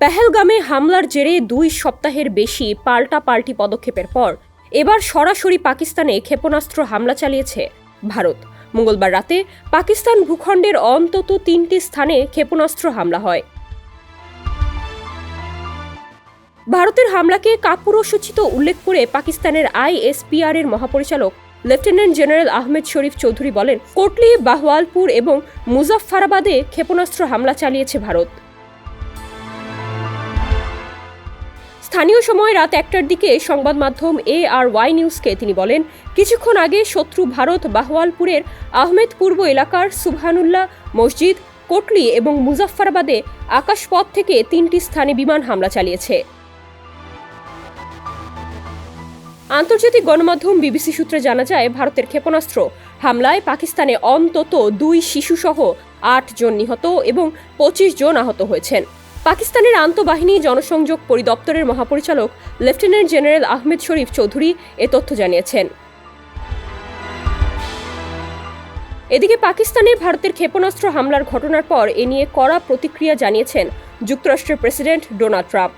পেহেলগামে হামলার জেরে 2 সপ্তাহের বেশি পাল্টাপাল্টি পদক্ষেপের পর এবার সরাসরি পাকিস্তানে ক্ষেপণাস্ত্র হামলা চালিয়েছে ভারত। মঙ্গলবার রাতে পাকিস্তান ভূখণ্ডের অন্তত 3টি স্থানে ক্ষেপণাস্ত্র হামলা হয়। ভারতের হামলাকে কাপুরুষোচিত উল্লেখ করে পাকিস্তানের ISPR এর মহাপরিচালক লেফটেন্যান্ট জেনারেল আহমেদ শরীফ চৌধুরী বলেন, কোটলি, বাহওয়ালপুর এবং মুজাফফরাবাদে ক্ষেপণাস্ত্র হামলা চালিয়েছে ভারত। স্থানীয় সময় রাত 1টার দিকে সংবাদ মাধ্যম ARY নিউজকে তিনি বলেন, কিছুক্ষণ আগে শত্রু ভারত বাহওয়ালপুরের আহমেদ পূর্ব এলাকার সুবহানুল্লাহ মসজিদ, কোটলি এবং মুজাফফরাবাদে আকাশপথ থেকে 3টি স্থানে বিমান হামলা চালিয়েছে। আন্তর্জাতিক গণমাধ্যম BBC সূত্রে জানা যায়, ভারতের ক্ষেপণাস্ত্র হামলায় পাকিস্তানে অন্তত 2 শিশুসহ 8 জন নিহত এবং 25 জন আহত হয়েছেন। পাকিস্তানের আন্তঃবাহিনী জনসংযোগ পরিদপ্তরের মহাপরিচালক লেফটেন্যান্ট জেনারেল আহমেদ শরীফ চৌধুরী এ তথ্য জানিয়েছেন। এদিকে পাকিস্তানে ভারতের ক্ষেপণাস্ত্র হামলার ঘটনার পর এ নিয়ে কড়া প্রতিক্রিয়া জানিয়েছেন যুক্তরাষ্ট্রের প্রেসিডেন্ট ডোনাল্ড ট্রাম্প।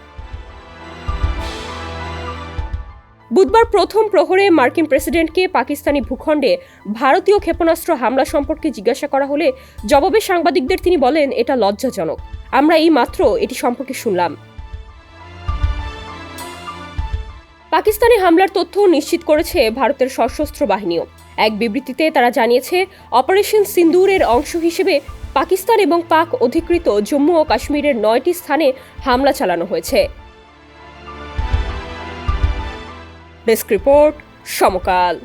বুধবার প্রথম প্রহরে মার্কিন প্রেসিডেন্টকে পাকিস্তানি ভূখণ্ডে ভারতীয় ক্ষেপণাস্ত্র হামলা সম্পর্কে জিজ্ঞাসা করা হলে জবাবে সাংবাদিকদের তিনি বলেন, এটা লজ্জাজনক। আমরা এই মাত্র এটি সম্পর্কে শুনলাম। পাকিস্তানে হামলার তথ্য নিশ্চিত করেছে ভারতের সশস্ত্র বাহিনীও। এক বিবৃতিতে তারা জানিয়েছে, অপারেশন সিন্দুরের অংশ হিসেবে পাকিস্তান এবং পাক অধিকৃত জম্মু ও কাশ্মীরের 9টি স্থানে হামলা চালানো হয়েছে। ডেস্ক রিপোর্ট, সমকাল।